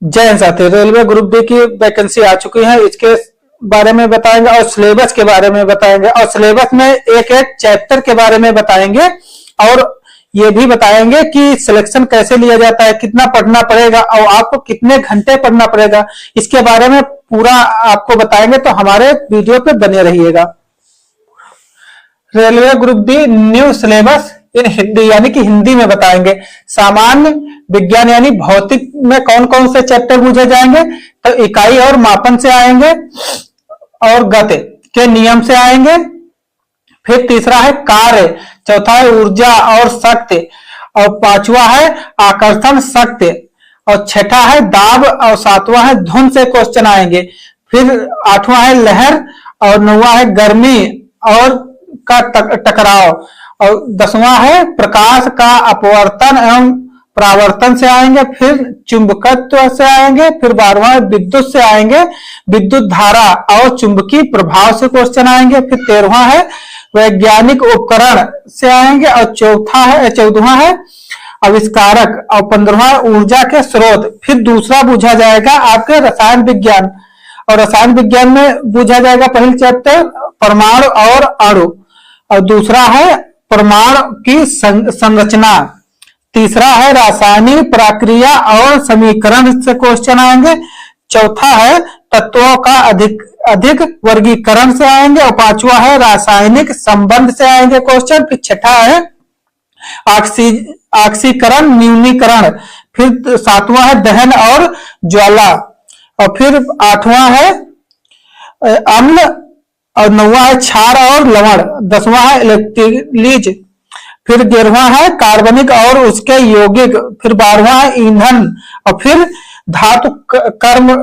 जय हिंद साथी। Railway group D की वैकेंसी आ चुकी है, इसके बारे में बताएंगे और सिलेबस के बारे में बताएंगे और सिलेबस में एक एक चैप्टर के बारे में बताएंगे और ये भी बताएंगे कि सिलेक्शन कैसे लिया जाता है, कितना पढ़ना पड़ेगा और आपको कितने घंटे पढ़ना पड़ेगा, इसके बारे में पूरा आपको बताएंगे। तो हमारे वीडियो पे बने रहिएगा। Railway group D new syllabus in Hindi, यानी कि हिंदी में बताएंगे। सामान्य विज्ञान यानी भौतिक में कौन कौन से चैप्टर पूछे जाएंगे, तो इकाई और मापन से आएंगे और गति के नियम से आएंगे। फिर तीसरा है कार्य, चौथा है ऊर्जा और शक्ति और पांचवा है आकर्षण शक्ति और छठा है दाब और सातवां है धुन से क्वेश्चन आएंगे। फिर आठवां है लहर और नौवां है गर्मी और का टकराव और दसवां है प्रकाश का अपवर्तन एवं परावर्तन से आएंगे। फिर चुंबकत्व से आएंगे। फिर 12वां विद्युत से आएंगे, विद्युत धारा और चुंबकीय प्रभाव से क्वेश्चन आएंगे। फिर 13वां है वैज्ञानिक उपकरण से आएंगे और 14वां है आविष्कारक और 15वां ऊर्जा के स्रोत। फिर दूसरा पूछा जाएगा आपके रसायन विज्ञान और रसायन विज्ञान में पूछा जाएगा पहले चैप्टर परमाणु और अणु और दूसरा है परमाणु की संरचना। तीसरा है रासायनिक प्रक्रिया और समीकरण से क्वेश्चन आएंगे। चौथा है तत्वों का अधिक वर्गीकरण से आएंगे और पांचवा है रासायनिक संबंध से आएंगे क्वेश्चन। फिर छठा है ऑक्सीकरण न्यूनीकरण। फिर सातवां है दहन और ज्वाला और फिर आठवां है अम्ल और नौवां है क्षार और लवण। 10वां है इलेक्ट्रोलिज। फिर 11वां है कार्बनिक और उसके यौगिक। फिर 12वां है ईंधन और फिर धातु कर्म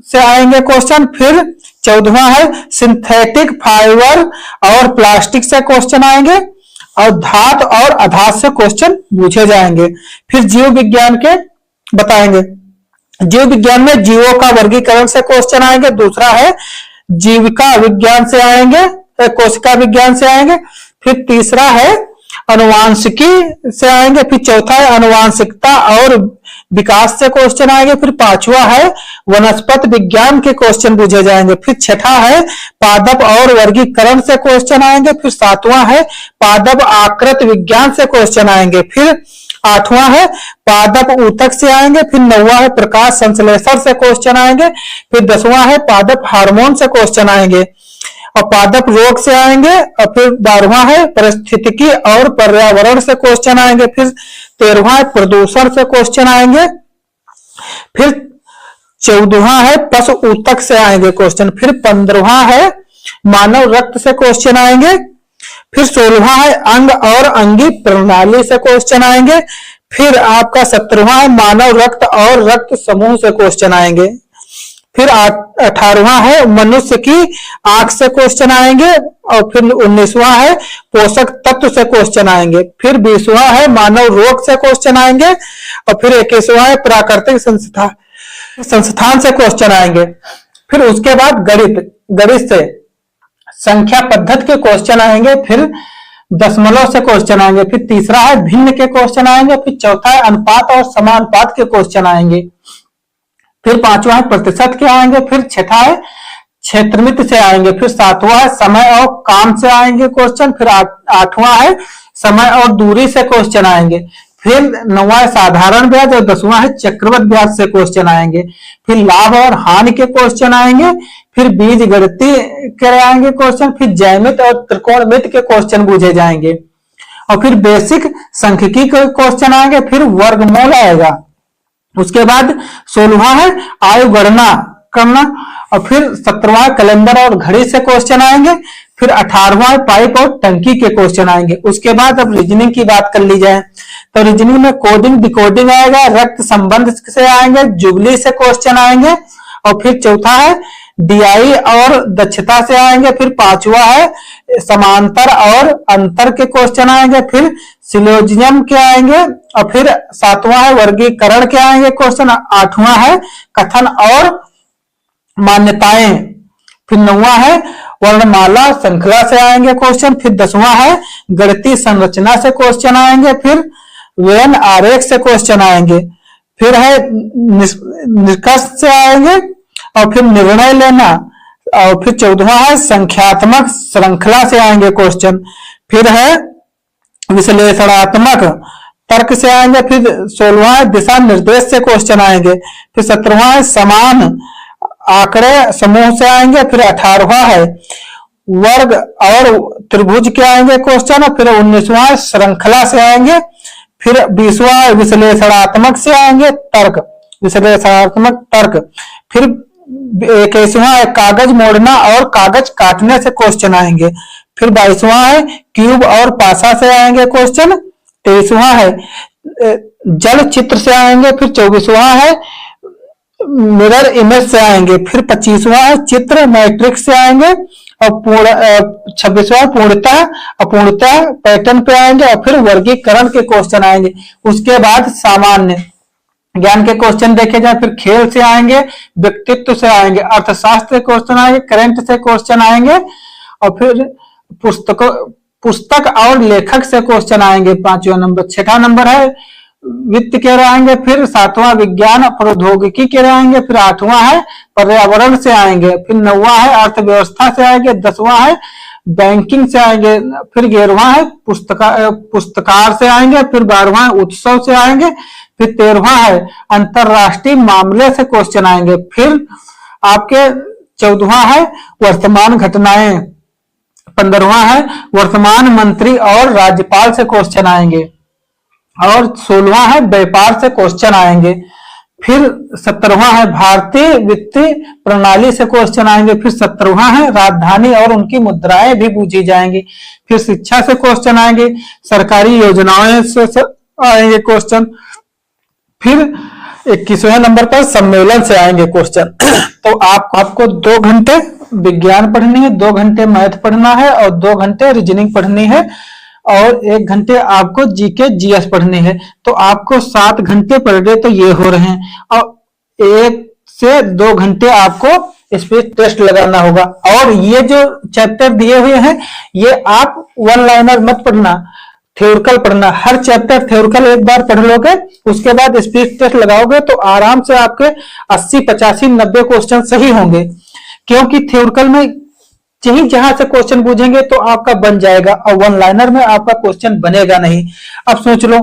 से आएंगे क्वेश्चन। फिर 14वां है सिंथेटिक फाइबर और प्लास्टिक से क्वेश्चन आएंगे और धातु और अधातु से क्वेश्चन पूछे जाएंगे। फिर जीव विज्ञान के बताएंगे। जीव विज्ञान में जीवों का वर्गीकरण से क्वेश्चन आएंगे। दूसरा है जीविका विज्ञान से आएंगे, कोशिका विज्ञान से आएंगे। फिर तीसरा है अनुवांशिकी से आएंगे। फिर चौथा है अनुवांशिकता और विकास से क्वेश्चन आएंगे। फिर पांचवा है वनस्पति विज्ञान के क्वेश्चन पूछे जाएंगे। फिर छठा है पादप और वर्गीकरण से क्वेश्चन आएंगे। फिर सातवां है पादप आकृति विज्ञान से क्वेश्चन आएंगे। फिर आठवां है पादप ऊतक से आएंगे। फिर नौवां है प्रकाश संश्लेषण से क्वेश्चन आएंगे। फिर 10वां है पादप हार्मोन से क्वेश्चन आएंगे और पादप रोग से आएंगे। और फिर 12वां है परिस्थितिकी और पर्यावरण से क्वेश्चन आएंगे। फिर 13वां है प्रदूषण से क्वेश्चन आएंगे। फिर 14वां है पशु ऊतक से आएंगे क्वेश्चन। फिर 15वां है मानव रक्त से क्वेश्चन आएंगे। फिर 16वां है अंग और अंगी प्रणाली से क्वेश्चन आएंगे। फिर आपका 17वां है मानव रक्त और रक्त समूह से क्वेश्चन आएंगे। फिर 18वां है मनुष्य की आंख से क्वेश्चन आएंगे और फिर 19वां है पोषक तत्व से क्वेश्चन आएंगे। फिर 20वां है मानव रोग से क्वेश्चन आएंगे और फिर 21वां है प्राकृतिक संस्थान से क्वेश्चन आएंगे। फिर उसके बाद गणित से संख्या पद्धति के क्वेश्चन आएंगे। फिर दशमलव से क्वेश्चन आएंगे। फिर तीसरा है भिन्न के क्वेश्चन आएंगे। फिर चौथा है अनुपात और समानुपात के क्वेश्चन आएंगे। फिर पांचवा है प्रतिशत के आएंगे। फिर छठा है क्षेत्रमिति से आएंगे। फिर सातवां है समय और काम से आएंगे क्वेश्चन। फिर आठवां है समय और दूरी से क्वेश्चन आएंगे। फिर 9वां है साधारण ब्याज और 10वां है चक्रवृद्धि ब्याज से क्वेश्चन आएंगे। फिर लाभ और हानि के क्वेश्चन आएंगे। फिर बीज गणितीय के आएंगे क्वेश्चन। फिर ज्यामिति और त्रिकोणमिति के क्वेश्चन पूछे जाएंगे और फिर बेसिक सांख्यिकी के क्वेश्चन आएंगे। फिर वर्गमूल आएगा। उसके बाद 16वां है आयु गणना करना और फिर 17वां कैलेंडर और घड़ी से क्वेश्चन आएंगे। फिर 18वां पाइप और टंकी के क्वेश्चन आएंगे। उसके बाद अब रीजनिंग की बात कर ली जाए तो रीजनिंग में कोडिंग डिकोडिंग आएगा, रक्त संबंध से आएंगे, जुगली से क्वेश्चन आएंगे और फिर चौथा है डीआई और दक्षता से आएंगे। फिर पांचवा है समांतर और अंतर के क्वेश्चन आएंगे। फिर सिलोजिज्म के आएंगे और फिर सातवां है वर्गीकरण के आएंगे क्वेश्चन। आठवां है कथन और मान्यताएं। फिर 9वां है वर्णमाला श्रृंखला से आएंगे क्वेश्चन। फिर 10वां है गणितीय संरचना से क्वेश्चन आएंगे। फिर वेन आरेख से क्वेश्चन आएंगे। फिर है निष्कर्ष से आएंगे, और फिर निर्णय लेना, और फिर 14वां है संख्यात्मक श्रृंखला से आएंगे क्वेश्चन, फिर है विश्लेषणात्मक तर्क से आएंगे, फिर 16वां है दिशा निर्देश से क्वेश्चन आएंगे, फिर 17वां है समान आंकड़े समूह से आएंगे, फिर 18वां है वर्ग और त्रिभुज के आएंगे क्वेश्चन, और फिर 19वां श्रृंखला से आएंगे, फिर 20वां विश्लेषणात्मक से आएंगे तर्क, विश्लेषणात्मक तर्क, फिर 21वां कागज मोड़ना और कागज काटने से क्वेश्चन आएंगे, फिर 22वां है क्यूब और पासा से आएंगे क्वेश्चन, 23वां है जल चित्र से आएंगे, फिर 24वां है मिरर इमेज से आएंगे, फिर 25वां है चित्र मैट्रिक्स से आएंगे, और 26वां पूर्णता अपूर्णता पैटर्न पे आएंगे, और फिर वर्गीकरण के क्वेश्चन आएंगे। उसके बाद सामान्य ज्ञान के क्वेश्चन देखे जाए, फिर खेल से आएंगे, व्यक्तित्व से आएंगे, अर्थशास्त्र से क्वेश्चन आएंगे, करंट से क्वेश्चन आएंगे, और फिर पुस्तक और लेखक से क्वेश्चन आएंगे 5वां नंबर। 6वां नंबर है वित्त के रहेंगे, फिर 7वां विज्ञान प्रौद्योगिकी के रहेंगे, फिर 8वां है पर्यावरण से आएंगे, फिर 9वां है अर्थव्यवस्था से आएंगे, 10वां है बैंकिंग से आएंगे, फिर 11वां है पुस्तकार से आएंगे, फिर 12वां उत्सव से आएंगे, फिर 13वां है अंतरराष्ट्रीय मामले से क्वेश्चन आएंगे, फिर आपके 14वां है वर्तमान घटनाएं, 15वां है वर्तमान मंत्री और राज्यपाल से क्वेश्चन आएंगे, और 16वां है व्यापार से क्वेश्चन आएंगे, फिर 17वां है भारतीय वित्तीय प्रणाली से क्वेश्चन आएंगे, फिर 17वां है राजधानी और उनकी मुद्राएं भी पूछी जाएंगी, फिर शिक्षा से क्वेश्चन आएंगे, सरकारी योजनाओं से आएंगे क्वेश्चन, फिर 21वें नंबर पर सम्मेलन से आएंगे क्वेश्चन। तो आपको 2 घंटे विज्ञान पढ़नी है, 2 घंटे मैथ पढ़ना है, और 2 घंटे रीजनिंग पढ़नी है, और 1 घंटे आपको जीके जीएस पढ़नी है। तो आपको 7 घंटे पर डे तो ये हो रहे हैं, और 1 से 2 घंटे आपको स्पीच टेस्ट लगाना होगा। और ये जो चैप्टर दिए हुए हैं ये आप 1 लाइनर मत पढ़ना, थ्योरिकल पढ़ना। हर चैप्टर थ्योरिकल एक बार पढ़ लोगे, उसके बाद स्पीच टेस्ट लगाओगे तो आराम से आपके 80, 85, 90 क्वेश्चन सही होंगे, क्योंकि थ्योरिकल में जहां से क्वेश्चन पूछेंगे तो आपका बन जाएगा, और 1 लाइनर में आपका क्वेश्चन बनेगा नहीं। अब सोच लो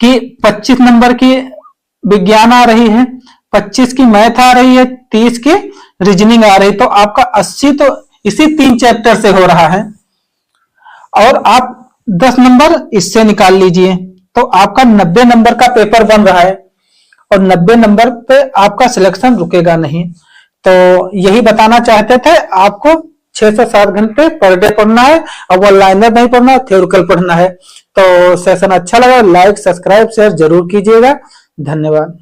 कि 25 नंबर की विज्ञान आ रही है, 25 की मैथ आ रही है, 30 की रीजनिंग आ रही है, तो आपका 80 तो इसी 3 चैप्टर से हो रहा है, और आप 10 नंबर इससे निकाल लीजिए, तो आपका 90 नंबर का पेपर बन रहा है, और 90 नंबर पे आपका सिलेक्शन रुकेगा नहीं। तो यही बताना चाहते थे, आपको 6 से 7 घंटे पर डे पढ़ना है, और वो लाइनर नहीं पढ़ना, थ्योरिकल पढ़ना है। तो सेशन अच्छा लगा, लाइक सब्सक्राइब शेयर जरूर कीजिएगा। धन्यवाद।